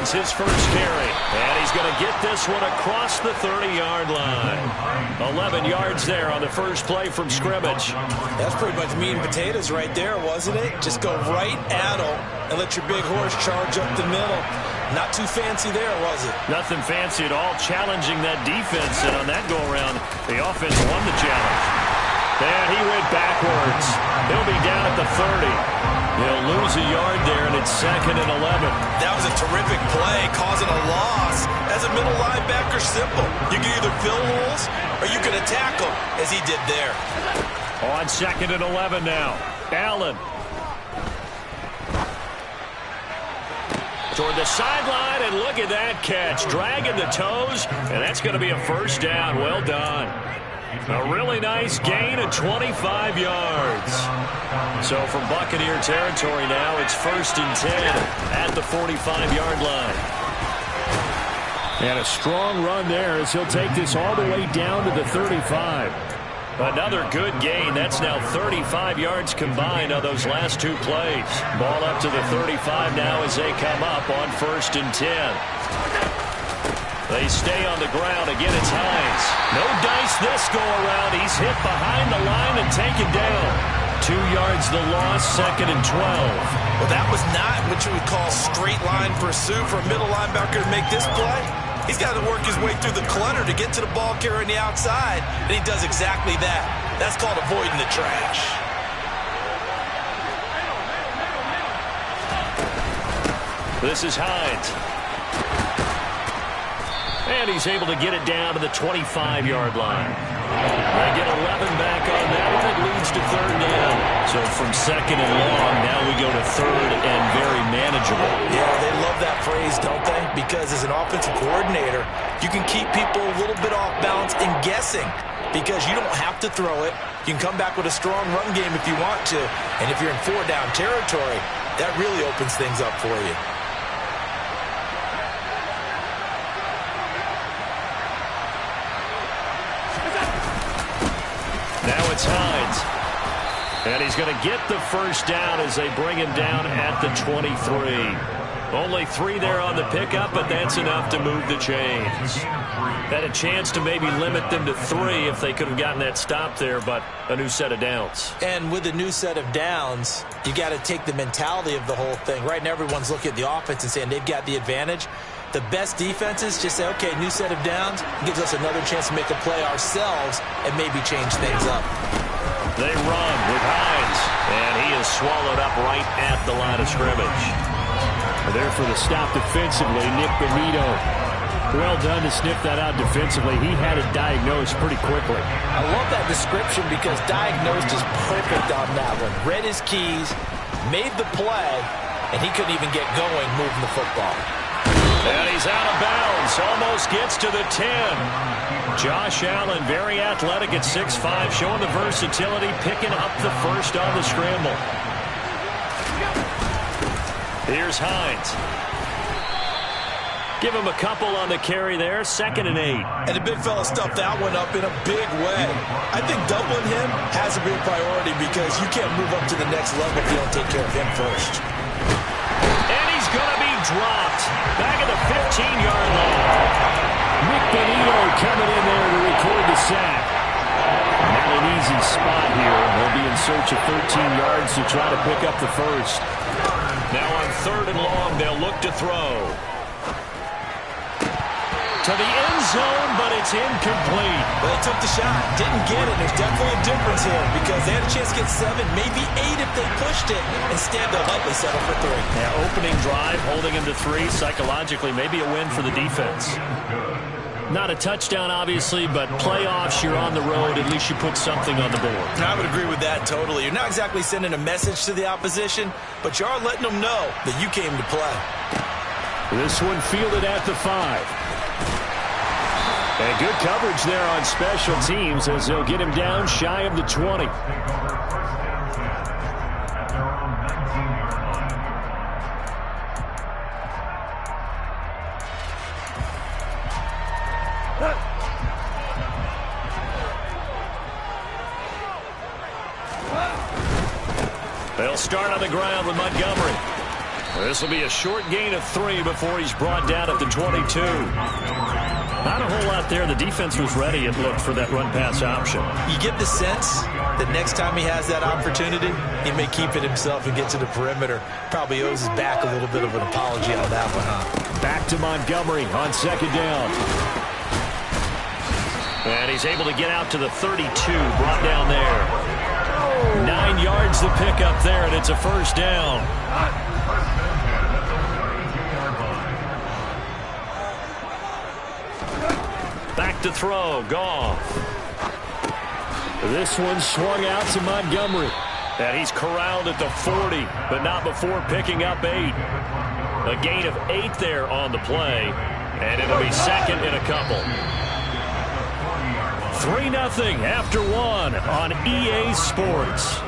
Hines, his first carry. And he's going to get this one across the 30-yard line. 11 yards there on the first play from scrimmage. That's pretty much meat and potatoes right there, wasn't it? Just go right at him and let your big horse charge up the middle. Not too fancy there, was it? Nothing fancy at all, challenging that defense. And on that go-around, the offense won the challenge. And he went backwards. He'll be down at the 30. He'll lose a yard there, and it's 2nd and 11. That was a terrific play, causing a loss. As a middle linebacker, simple. You can either fill holes or you can attack them, as he did there. On 2nd and 11 now. Allen. Toward the sideline, and look at that catch. Dragging the toes, and that's going to be a first down. Well done. A really nice gain of 25 yards. So from Buccaneer territory now, it's 1st and 10 at the 45-yard line. And a strong run there as he'll take this all the way down to the 35. Another good gain. That's now 35 yards combined on those last two plays. Ball up to the 35 now as they come up on 1st and 10. They stay on the ground. Again, it's Hines. No dice this go-around. He's hit behind the line and taken down. 2 yards the loss, 2nd and 12. Well, that was not what you would call straight line pursuit for a middle linebacker to make this play. He's got to work his way through the clutter to get to the ball carrier on the outside, and he does exactly that. That's called avoiding the trash. This is Hines. And he's able to get it down to the 25-yard line. They get 11 back on that one. It leads to 3rd down. So from 2nd and long, now we go to 3rd and very manageable. Yeah, they love that phrase, don't they? Because as an offensive coordinator, you can keep people a little bit off balance and guessing because you don't have to throw it. You can come back with a strong run game if you want to. And if you're in 4-down territory, that really opens things up for you. Now it's Hines. And he's going to get the first down as they bring him down at the 23. Only 3 there on the pickup, but that's enough to move the chains. Had a chance to maybe limit them to 3 if they could have gotten that stop there, but a new set of downs. And with a new set of downs, you got to take the mentality of the whole thing. Right now, everyone's looking at the offense and saying they've got the advantage. The best defenses just say, okay, new set of downs, gives us another chance to make a play ourselves and maybe change things up. They run with Hines, and he is swallowed up right at the line of scrimmage. There for the stop defensively, Nick Benito. Well done to sniff that out defensively. He had it diagnosed pretty quickly. I love that description because diagnosed is perfect on that one. Read his keys, made the play, and he couldn't even get going moving the football. And he's out of bounds. Almost gets to the 10. Josh Allen, very athletic at 6'5", showing the versatility, picking up the first on the scramble. Here's Hines. Give him a couple on the carry there. 2nd and 8. And the big fella stuffed that one up in a big way. I think doubling him has to be a priority because you can't move up to the next level if you don't take care of him first. And he's going to be dropped back at the 15-yard line. Nick Benito coming in there to record the sack. Not an easy spot here. They'll be in search of 13 yards to try to pick up the first. Now on 3rd and long, they'll look to throw. To the end zone, but it's incomplete. Well, they took the shot, didn't get it. There's definitely a difference here because they had a chance to get 7, maybe 8 if they pushed it. Instead, they'll likely settle for 3. Yeah, opening drive, holding him to 3 psychologically, maybe a win for the defense. Not a touchdown, obviously, but playoffs, you're on the road. At least you put something on the board. I would agree with that totally. You're not exactly sending a message to the opposition, but you are letting them know that you came to play. This one fielded at the 5. And good coverage there on special teams as they'll get him down shy of the 20. They'll start on the ground with Montgomery. This will be a short gain of 3 before he's brought down at the 22. Not a whole lot there. The defense was ready, it looked, for that run-pass option. You get the sense that next time he has that opportunity, he may keep it himself and get to the perimeter. Probably owes his back a little bit of an apology on that one, huh? Back to Montgomery on second down. And he's able to get out to the 32, brought down there. 9 yards to pick up there, and it's a first down. Back to throw, Goff. This one swung out to Montgomery. And he's corralled at the 40, but not before picking up 8. A gain of 8 there on the play, and it'll be second in a couple. 3-0 after 1 on EA Sports.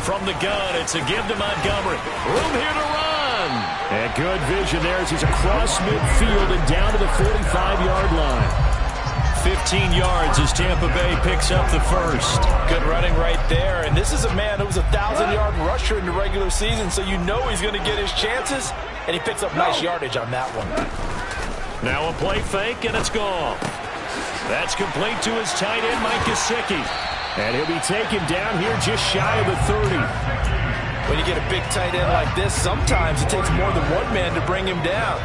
From the gun, it's a give to Montgomery. Room here to run. And good vision there as he's across midfield and down to the 45-yard line. 15 yards as Tampa Bay picks up the first. Good running right there. And this is a man who was a 1,000-yard rusher in the regular season, so you know he's going to get his chances. And he picks up nice yardage on that one. Now a play fake, and it's gone. That's complete to his tight end, Mike Gesicki. And he'll be taken down here just shy of the 30. When you get a big tight end like this, sometimes it takes more than one man to bring him down.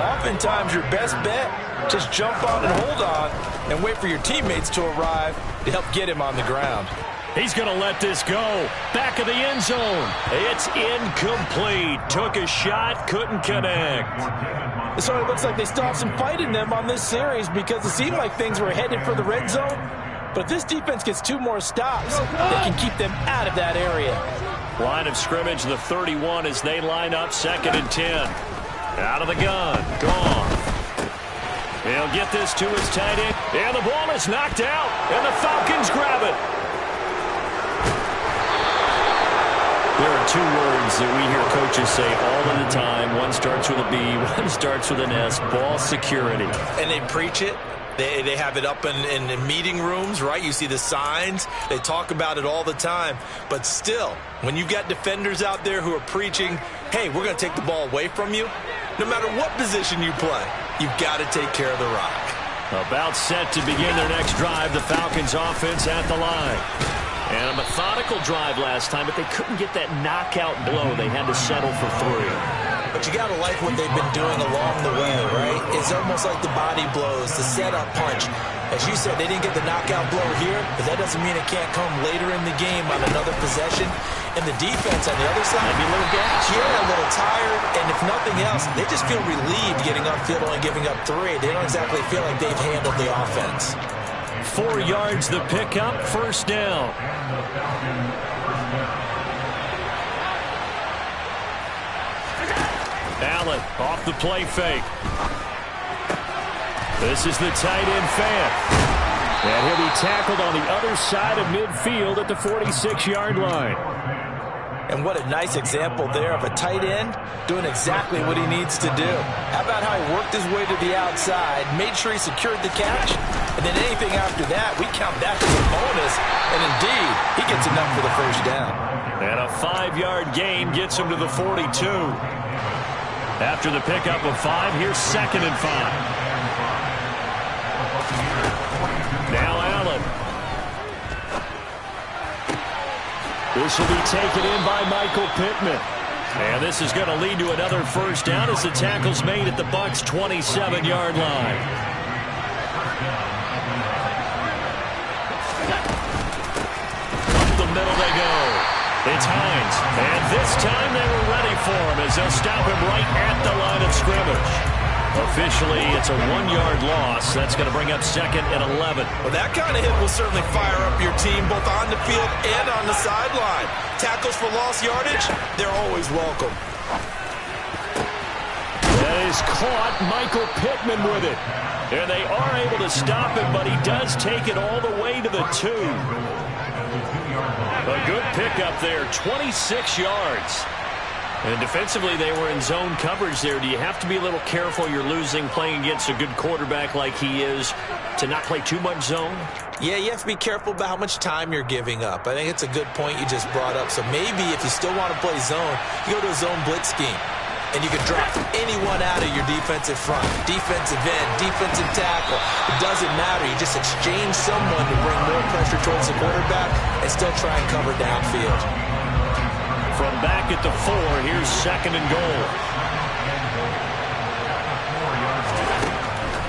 Oftentimes, your best bet, just jump on and hold on and wait for your teammates to arrive to help get him on the ground. He's going to let this go. Back of the end zone. It's incomplete. Took a shot, couldn't connect. So it looks like they still have some fight in them on this series because it seemed like things were headed for the red zone. But if this defense gets 2 more stops, they can keep them out of that area. Line of scrimmage, the 31 as they line up, 2nd and 10. Out of the gun, gone. He'll get this to his tight end, and the ball is knocked out, and the Falcons grab it. There are 2 words that we hear coaches say all of the time. One starts with a B, one starts with an S, ball security. And they preach it. They have it up in meeting rooms, right? You see the signs. They talk about it all the time. But still, when you've got defenders out there who are preaching, hey, we're going to take the ball away from you, no matter what position you play, you've got to take care of the rock. About set to begin their next drive, the Falcons offense at the line. And a methodical drive last time, but they couldn't get that knockout blow. They had to settle for 3. But you got to like what they've been doing along the way, right? It's almost like the body blows, the setup punch. As you said, they didn't get the knockout blow here, but that doesn't mean it can't come later in the game on another possession. And the defense on the other side, maybe a little gas. Yeah, a little tired. And if nothing else, they just feel relieved getting upfield and giving up 3. They don't exactly feel like they've handled the offense. 4 yards the pickup, first down. Allen off the play fake. This is the tight end fan. And he'll be tackled on the other side of midfield at the 46-yard line. And what a nice example there of a tight end doing exactly what he needs to do. How about how he worked his way to the outside, made sure he secured the catch, and then anything after that, we count that as a bonus. And indeed, he gets enough for the first down. And a 5-yard gain gets him to the 42. After the pickup of 5, here's 2nd and 5. Now Allen. This will be taken in by Michael Pittman. And this is going to lead to another first down as the tackle's made at the Bucs' 27-yard line. Up the middle they go. It's Hines, and this time they were ready for him as they'll stop him right at the line of scrimmage. Officially, it's a 1-yard loss. That's going to bring up 2nd and 11. Well, that kind of hit will certainly fire up your team both on the field and on the sideline. Tackles for lost yardage, they're always welcome. That is is caught. Michael Pittman with it. And they are able to stop him, but he does take it all the way to the 2. A good pickup there, 26 yards. And defensively, they were in zone coverage there. Do you have to be a little careful? You're losing playing against a good quarterback like he is to not play too much zone? Yeah, you have to be careful about how much time you're giving up. I think it's a good point you just brought up. So maybe if you still want to play zone, you go to a zone blitz scheme. And you can drop anyone out of your defensive front. Defensive end, defensive tackle. It doesn't matter. You just exchange someone to bring more pressure towards the quarterback and still try and cover downfield. From back at the 4, here's 2nd and goal.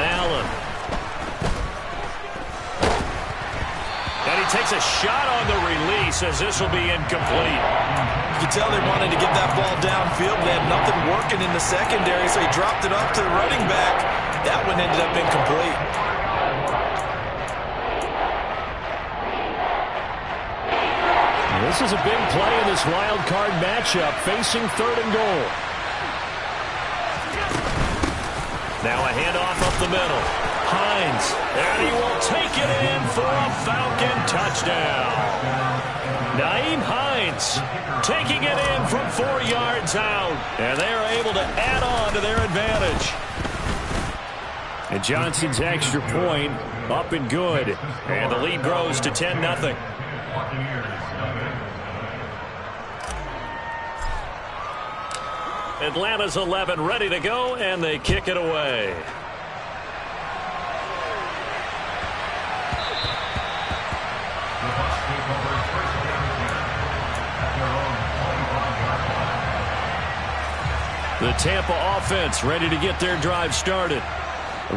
Allen. And he takes a shot on the release as this will be incomplete. You can tell they wanted to get that ball downfield. They had nothing working in the secondary, so he dropped it off to the running back. That one ended up incomplete. This is a big play in this wild card matchup, facing 3rd and goal. Now a handoff up the middle. Hines, and he will take it in for a Falcon touchdown. Nyheim Hines taking it in from 4 yards out, and they are able to add on to their advantage. And Johnson's extra point up and good, and the lead grows to 10-0. Atlanta's 11 ready to go, and they kick it away. The Tampa offense ready to get their drive started.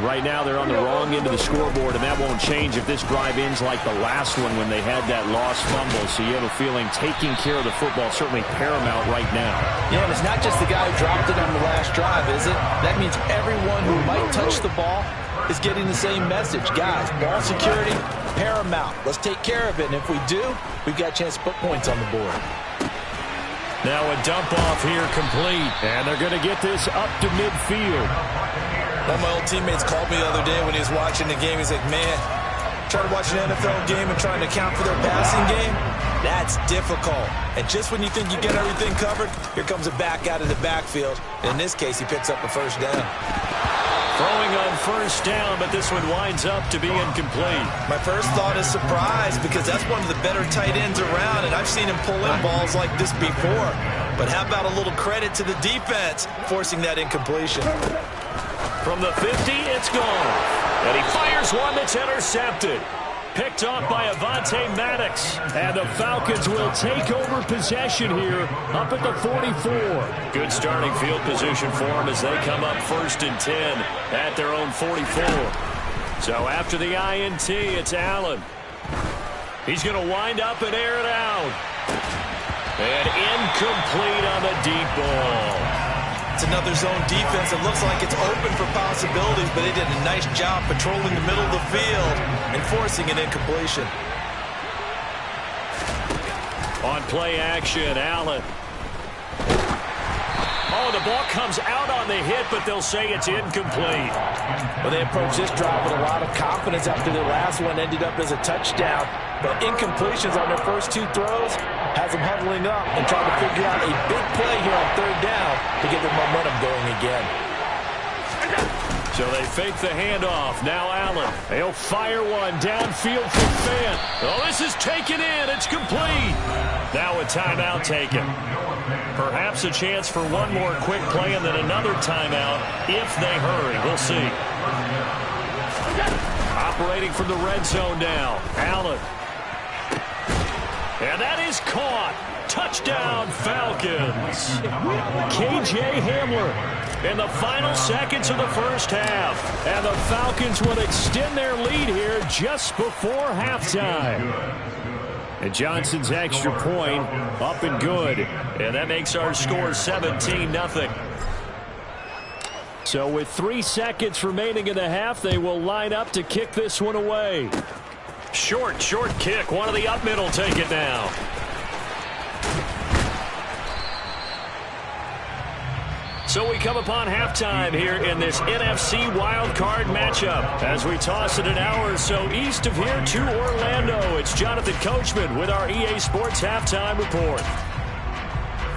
Right now they're on the wrong end of the scoreboard, and that won't change if this drive ends like the last one when they had that lost fumble. So you have a feeling taking care of the football is certainly paramount right now. Yeah, and it's not just the guy who dropped it on the last drive, is it? That means everyone who might touch the ball is getting the same message. Guys, ball security, paramount. Let's take care of it, and if we do, we've got a chance to put points on the board. Now a dump off here complete, and they're going to get this up to midfield. One of my old teammates called me the other day when he was watching the game. He's like, man, trying to watch an NFL game and trying to account for their passing game, that's difficult. And just when you think you get everything covered, here comes a back out of the backfield. And in this case, he picks up a 1st down. Throwing on 1st down, but this one winds up to be incomplete. My first thought is surprise, because that's one of the better tight ends around, and I've seen him pull in balls like this before. But how about a little credit to the defense forcing that incompletion? From the 50, it's gone. And he fires one that's intercepted. Picked off by Avonte Maddox. And the Falcons will take over possession here up at the 44. Good starting field position for them as they come up 1st and 10 at their own 44. So after the INT, it's Allen. He's going to wind up and air it out. And incomplete on the deep ball. It's another zone defense. It looks like it's open for possibilities, but they did a nice job patrolling the middle of the field and forcing an incompletion. On play action, Allen. Oh, the ball comes out on the hit, but they'll say it's incomplete. Well, they approached this drive with a lot of confidence after their last one ended up as a touchdown. But incompletions on their first 2 throws has them huddling up and trying to figure out a big play here on 3rd down to get their momentum going again. So they fake the handoff. Now Allen. They'll fire one downfield for Fant. Oh, this is taken in. It's complete. Now a timeout taken. Perhaps a chance for one more quick play and then another timeout if they hurry. We'll see. Operating from the red zone now. Allen. And that is caught. Touchdown, Falcons. K.J. Hamler in the final seconds of the first half. And the Falcons will extend their lead here just before halftime. And Johnson's extra point up and good. And that makes our score 17-0. So with 3 seconds remaining in the half, they will line up to kick this one away. Short kick. One of the up middle take it now. So we come upon halftime here in this NFC wildcard matchup. As we toss it an hour or so east of here to Orlando, it's Jonathan Coachman with our EA Sports Halftime Report.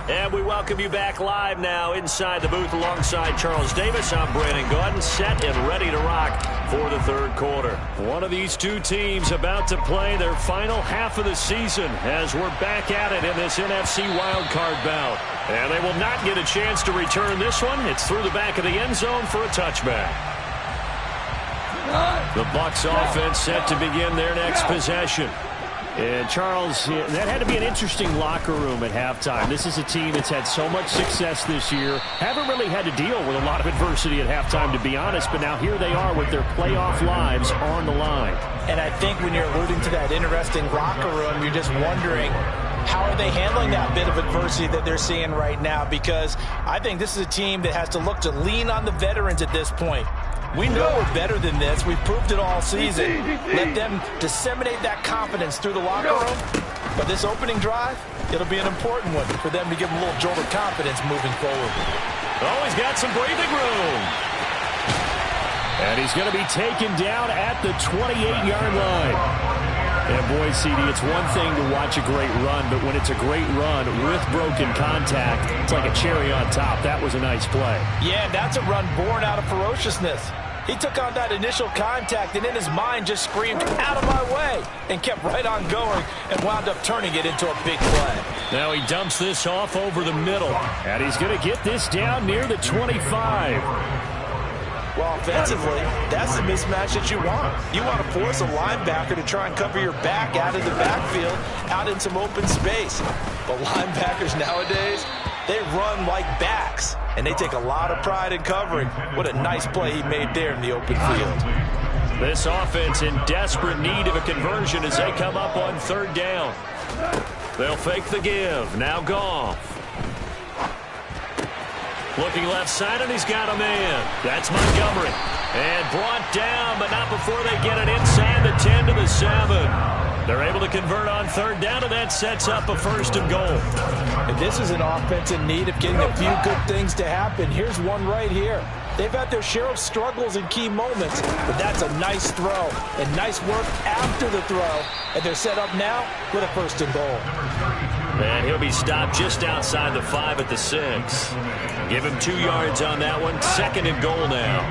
And we welcome you back live now inside the booth alongside Charles Davis. I'm Brandon Gaudin, set and ready to rock for the third quarter. One of these two teams about to play their final half of the season as we're back at it in this NFC wildcard bout. And they will not get a chance to return this one. It's through the back of the end zone for a touchback. The Bucs offense set to begin their next possession. And, Charles, that had to be an interesting locker room at halftime. This is a team that's had so much success this year. Haven't really had to deal with a lot of adversity at halftime, to be honest. But now here they are with their playoff lives on the line. And I think when you're alluding to that interesting locker room, you're just wondering, how are they handling that bit of adversity that they're seeing right now? Because I think this is a team that has to look to lean on the veterans at this point. We know we're better than this. We've proved it all season. Let them disseminate that confidence through the locker room. But this opening drive, it'll be an important one for them to give them a little jolt of confidence moving forward. Oh, he's got some breathing room. And he's going to be taken down at the 28-yard line. And boy, CD, it's one thing to watch a great run, but when it's a great run with broken contact, it's like a cherry on top. That was a nice play. Yeah, that's a run born out of ferociousness. He took on that initial contact and in his mind just screamed, out of my way, and kept right on going and wound up turning it into a big play. Now he dumps this off over the middle, and he's going to get this down near the 25. Well, offensively, that's the mismatch that you want. You want to force a linebacker to try and cover your back out of the backfield, out in some open space. But linebackers nowadays, they run like backs, and they take a lot of pride in covering. What a nice play he made there in the open field. This offense in desperate need of a conversion as they come up on third down. They'll fake the give. Now Goff. Looking left side, and he's got a man. That's Montgomery. And brought down, but not before they get it inside the 10 to the 7. They're able to convert on third down, and that sets up a first and goal. And this is an offense in need of getting a few good things to happen. Here's one right here. They've had their share of struggles in key moments, but that's a nice throw and nice work after the throw. And they're set up now with a first and goal. And he'll be stopped just outside the 5 at the 6. Give him 2 yards on that one. Second and goal now.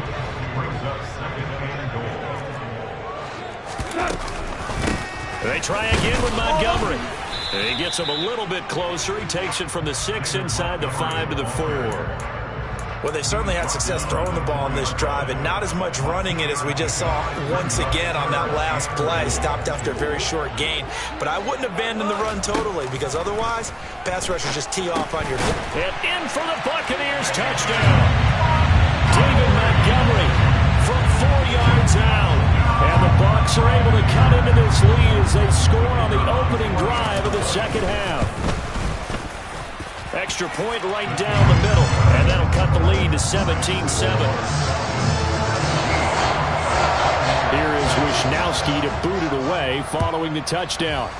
They try again with Montgomery. And he gets him a little bit closer. He takes it from the 6 inside the 5 to the 4. Well, they certainly had success throwing the ball in this drive, and not as much running it as we just saw once again on that last play. Stopped after a very short gain. But I wouldn't abandon the run totally, because otherwise, pass rushers just tee off on your... And in for the Buccaneers, touchdown. David Montgomery from 4 yards out. And the Bucs are able to cut into this lead as they score on the opening drive of the second half. Extra point right down the middle, and that'll cut the lead to 17-7. Here is Wisnowski to boot it away following the touchdown.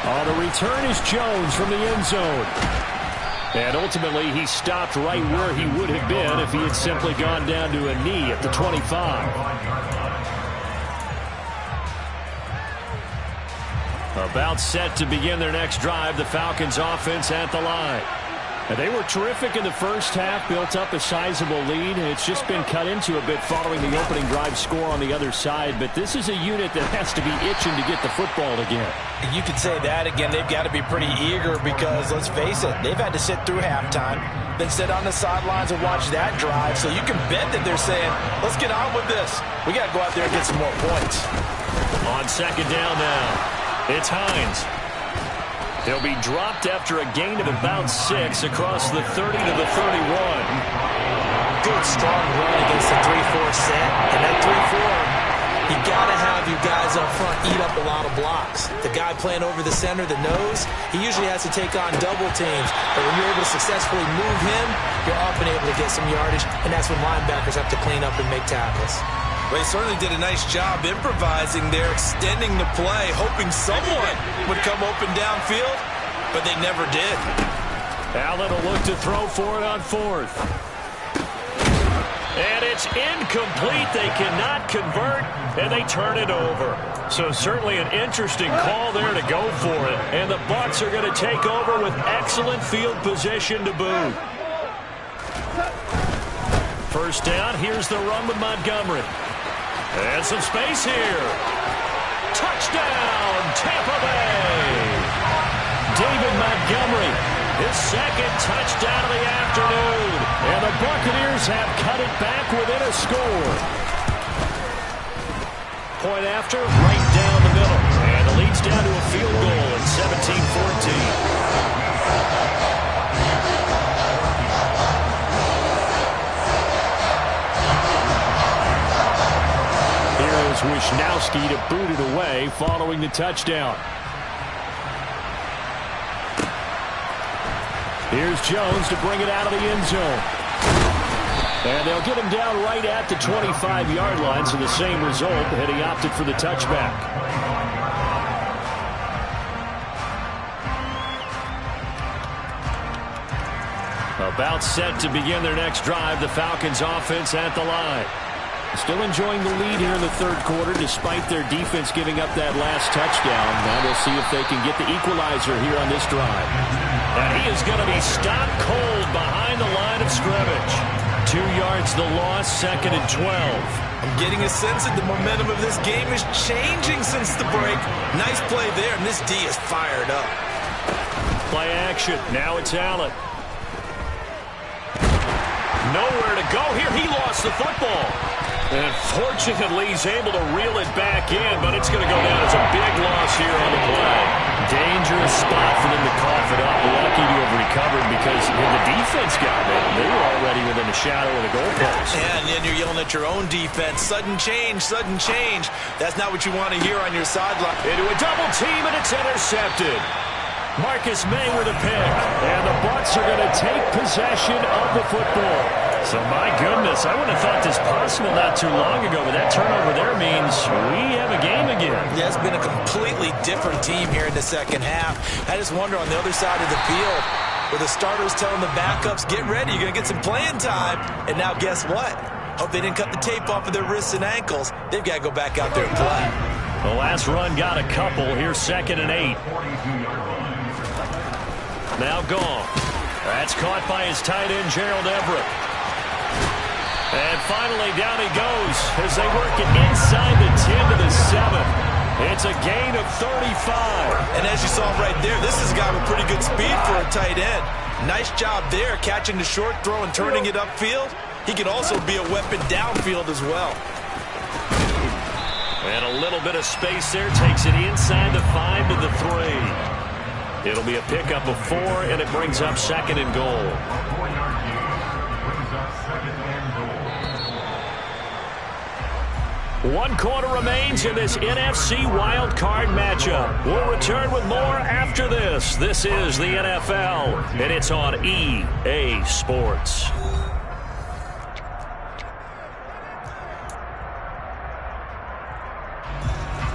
On the return is Jones from the end zone. And ultimately, he stopped right where he would have been if he had simply gone down to a knee at the 25. About set to begin their next drive, the Falcons offense at the line. And they were terrific in the first half, built up a sizable lead, and it's just been cut into a bit following the opening drive score on the other side. But this is a unit that has to be itching to get the football again. You could say that again. They've got to be pretty eager because, let's face it, they've had to sit through halftime, then sit on the sidelines and watch that drive. So you can bet that they're saying, let's get on with this. We got to go out there and get some more points. On second down now. It's Hines. He'll be dropped after a gain of about 6 across the 30 to the 31. Good, strong run against the 3-4 set. And that 3-4, you got to have your guys up front eat up a lot of blocks. The guy playing over the center, the nose, he usually has to take on double teams. But when you're able to successfully move him, you're often able to get some yardage, and that's when linebackers have to clean up and make tackles. Well, he certainly did a nice job improvising there, extending the play, hoping someone would come open downfield. but they never did. Allen will look to throw for it on fourth. And it's incomplete. They cannot convert, and they turn it over. So certainly an interesting call there to go for it. And the Bucs are going to take over with excellent field position to boot. First down, here's the run with Montgomery. And some space here. Touchdown, Tampa Bay. David Montgomery, his second touchdown of the afternoon. And the Buccaneers have cut it back within a score. Point after, right down the middle. And it leads down to a field goal at 17-14. Here's Wisnowski to boot it away following the touchdown. Here's Jones to bring it out of the end zone. And they'll get him down right at the 25-yard line, so the same result, and he opted for the touchback. About set to begin their next drive, the Falcons offense at the line. Still enjoying the lead here in the third quarter despite their defense giving up that last touchdown. Now we'll see if they can get the equalizer here on this drive. And he is going to be stopped cold behind the line of scrimmage. 2 yards the loss, second and 12. I'm getting a sense that the momentum of this game is changing since the break. Nice play there, and this D is fired up. Play action. Now it's Allen. Nowhere to go here. He lost the football. And fortunately, he's able to reel it back in, but it's going to go down as a big loss here on the play. Dangerous spot for them to cough it up. Lucky to have recovered because when the defense got it, they were already within a shadow of the goalpost. Yeah, and then you're yelling at your own defense. Sudden change, sudden change. That's not what you want to hear on your sideline. Into a double team, and it's intercepted. Marcus May with a pick. And the Bucs are going to take possession of the football. So, my goodness, I wouldn't have thought this possible not too long ago, but that turnover there means we have a game again. Yeah, it's been a completely different team here in the second half. I just wonder on the other side of the field, where the starters telling the backups, get ready, you're going to get some playing time. And now guess what? Hope they didn't cut the tape off of their wrists and ankles. They've got to go back out there and play. The last run got a couple. Here's second and 8. Now gone. That's caught by his tight end, Gerald Everett. And finally, down he goes as they work it inside the 10 to the 7. It's a gain of 35. And as you saw right there, this is a guy with pretty good speed for a tight end. Nice job there, catching the short throw and turning it upfield. He can also be a weapon downfield as well. And a little bit of space there takes it inside the 5 to the 3. It'll be a pickup of 4, and it brings up second and goal. One quarter remains in this NFC Wild Card matchup. We'll return with more after this. This is the NFL, and it's on EA Sports.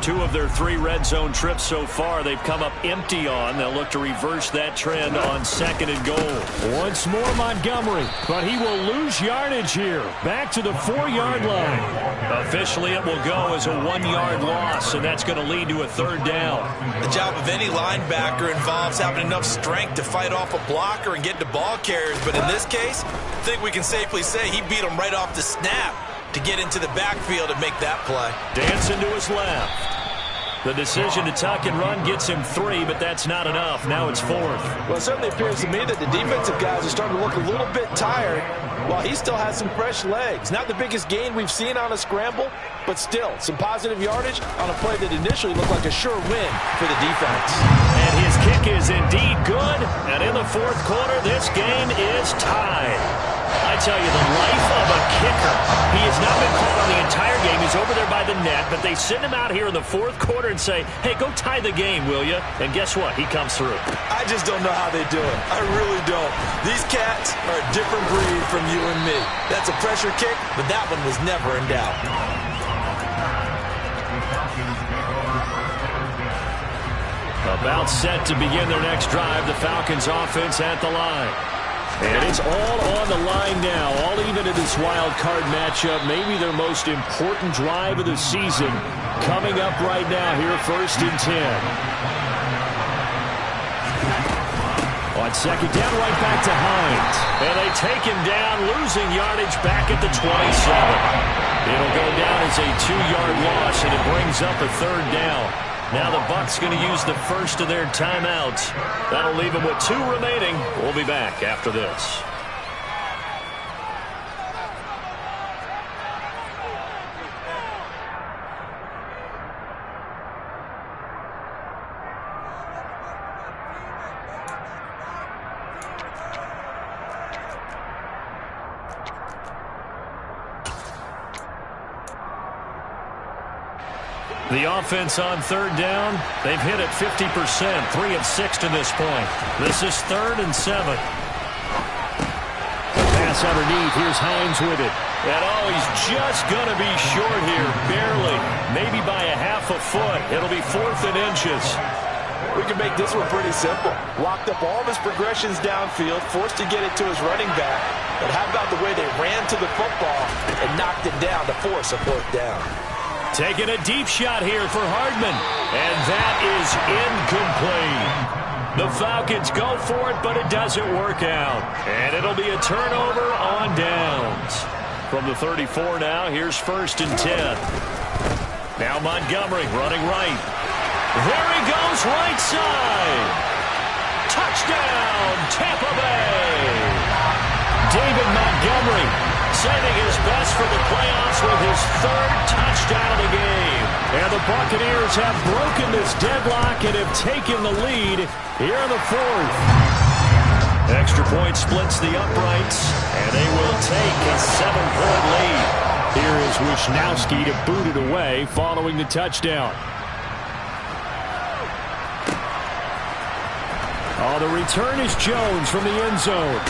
Two of their 3 red zone trips so far they've come up empty on. They'll look to reverse that trend on second and goal. Once more Montgomery, but he will lose yardage here. Back to the 4-yard line. Officially it will go as a 1-yard loss, and that's going to lead to a third down. The job of any linebacker involves having enough strength to fight off a blocker and get to ball carriers, but in this case, I think we can safely say he beat him right off the snap to get into the backfield and make that play. Dancing to his left. The decision to tuck and run gets him 3, but that's not enough. Now it's 4th. Well, it certainly appears to me that the defensive guys are starting to look a little bit tired while he still has some fresh legs. Not the biggest gain we've seen on a scramble, but still some positive yardage on a play that initially looked like a sure win for the defense. And his kick is indeed good. And in the 4th quarter, this game is tied. I tell you, the life of a kicker. He has not been called on the entire game. He's over there by the net, but they send him out here in the 4th quarter and say, hey, go tie the game, will you? And guess what? He comes through. I just don't know how they do it. I really don't. These cats are a different breed from you and me. That's a pressure kick, but that one was never in doubt. About set to begin their next drive. The Falcons offense at the line. And it's all on the line now, all even in this wild card matchup. Maybe their most important drive of the season coming up right now here, 1st and 10. On second down, right back to Hines. And they take him down, losing yardage back at the 27. It'll go down as a 2-yard loss, and it brings up a 3rd down. Now the Bucs going to use the first of their timeouts. That'll leave them with 2 remaining. We'll be back after this. The offense on 3rd down, they've hit it 50%, 3 of 6 to this point. This is 3rd and 7. The pass underneath, here's Hines with it. And he's just going to be short here, barely, maybe by a half a foot. It'll be 4th and inches. We can make this one pretty simple. Locked up all of his progressions downfield, forced to get it to his running back. But how about the way they ran to the football and knocked it down to force a 4th down? Taking a deep shot here for Hardman. And that is incomplete. The Falcons go for it, but it doesn't work out. And it'll be a turnover on downs. From the 34 now, here's 1st and 10. Now Montgomery running right. There he goes, right side. Touchdown, Tampa Bay. David Montgomery saving his best for the playoffs with his 3rd touchdown of the game. And the Buccaneers have broken this deadlock and have taken the lead here in the 4th. Extra point splits the uprights, and they will take a 7-point lead. Here is Wisnowski to boot it away following the touchdown. The return is Jones from the end zone.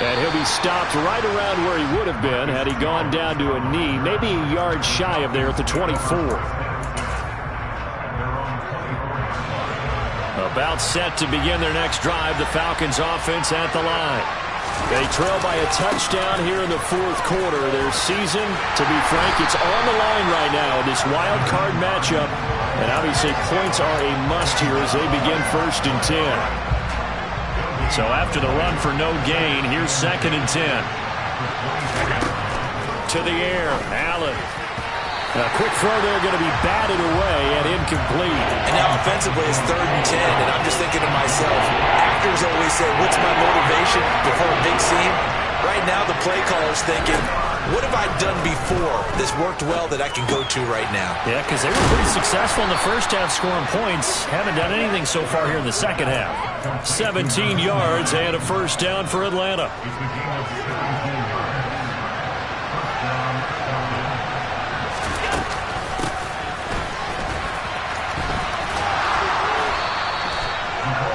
And he'll be stopped right around where he would have been had he gone down to a knee, maybe a yard shy of there at the 24. About set to begin their next drive, the Falcons offense at the line. They trail by a touchdown here in the 4th quarter. Their season, to be frank, it's on the line right now in this wild card matchup. And obviously points are a must here as they begin 1st and 10. So after the run for no gain, here's 2nd and 10. To the air, Allen. A quick throw there going to be batted away and incomplete. And now offensively it's 3rd and 10, and I'm just thinking to myself, actors always say, what's my motivation before a big scene? Right now the play caller's thinking, what have I done before that's worked well that I can go to right now? Yeah, because they were pretty successful in the first half scoring points. Haven't done anything so far here in the second half. 17 yards and a 1st down for Atlanta.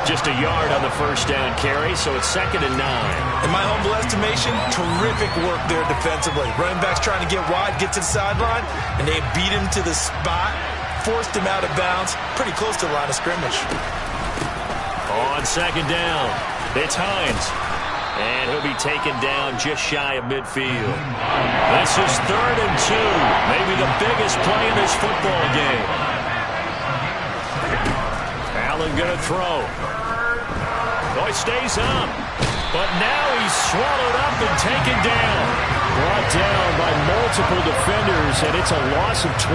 Just a yard on the 1st down carry, so it's 2nd and 9. In my humble estimation, terrific work there defensively. Running backs trying to get wide, get to the sideline, and they beat him to the spot, forced him out of bounds, pretty close to the line of scrimmage. On 2nd down, it's Hines. And he'll be taken down just shy of midfield. This is 3rd and 2, maybe the biggest play in this football game. Allen going to throw. He stays up, but now he's swallowed up and taken down. Brought down by multiple defenders, and it's a loss of 12.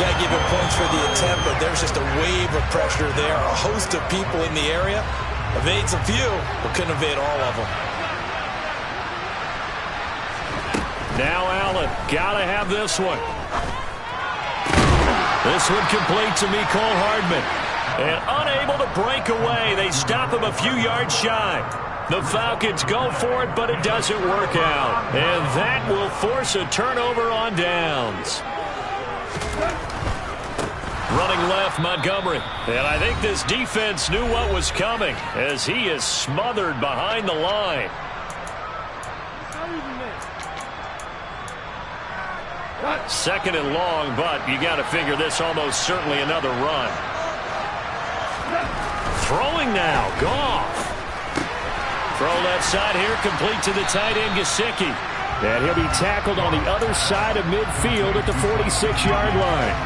Got to give him points for the attempt, but there's just a wave of pressure there. A host of people in the area. Evades a few, but couldn't evade all of them. Now Allen, got to have this one. This one complete to Mecole Hardman. And unable to break away, they stop him a few yards shy. The Falcons go for it, but it doesn't work out. And that will force a turnover on downs. Running left, Montgomery. And I think this defense knew what was coming as he is smothered behind the line. Second and long, but you got to figure this almost certainly another run. Throwing now, Goff. Throw left side here, complete to the tight end, Gesicki. And he'll be tackled on the other side of midfield at the 46-yard line.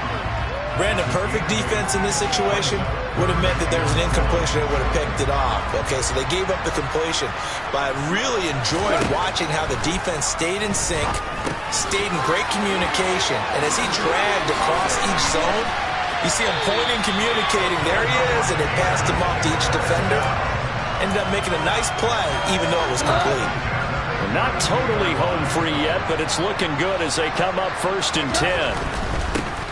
Brandon, perfect defense in this situation would have meant that there was an incompletion that would have picked it off. Okay, so they gave up the completion. But I really enjoyed watching how the defense stayed in sync, stayed in great communication. And as he dragged across each zone, you see him pointing, communicating. There he is, and they passed him off to each defender. Ended up making a nice play, even though it was complete. Not totally home free yet, but it's looking good as they come up 1st and 10.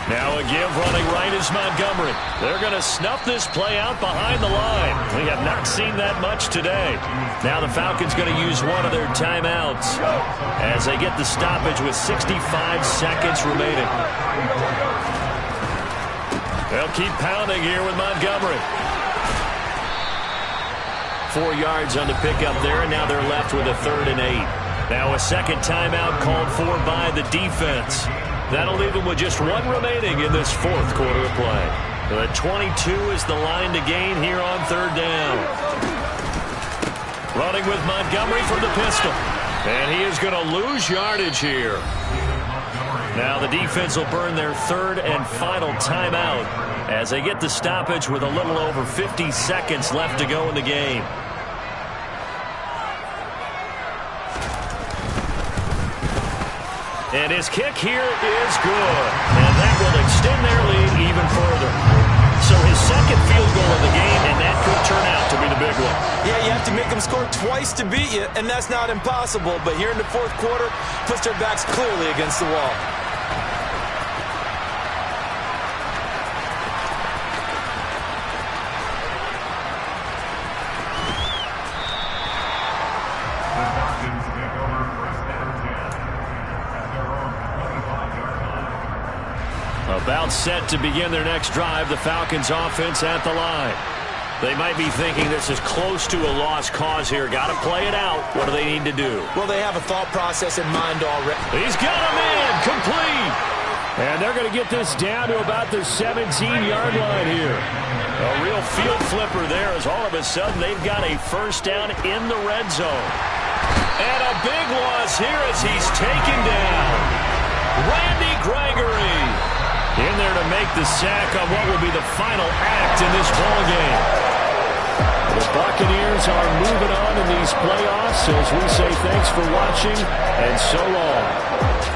Now a give running right is Montgomery. They're going to snuff this play out behind the line. We have not seen that much today. Now the Falcons going to use one of their timeouts as they get the stoppage with 65 seconds remaining. They'll keep pounding here with Montgomery. 4 yards on the pickup there, and now they're left with a 3rd and 8. Now a second timeout called for by the defense. That'll leave them with just 1 remaining in this 4th quarter of play. The 22 is the line to gain here on 3rd down. Running with Montgomery from the pistol. And he is going to lose yardage here. Now the defense will burn their 3rd and final timeout as they get the stoppage with a little over 50 seconds left to go in the game. And his kick here is good. And that will extend their lead even further. So his second field goal of the game, and that could turn out to be the big one. Yeah, you have to make them score twice to beat you, and that's not impossible. But here in the 4th quarter, puts their backs clearly against the wall. About set to begin their next drive, the Falcons offense at the line. They might be thinking this is close to a lost cause here. Got to play it out. What do they need to do? Well, they have a thought process in mind already. He's got a man complete. And they're going to get this down to about the 17-yard line here. A real field flipper there as all of a sudden they've got a 1st down in the red zone. And a big loss here as he's taken down. Randy Gregory in there to make the sack on what will be the final act in this ball game. The Buccaneers are moving on in these playoffs as we say thanks for watching and so long.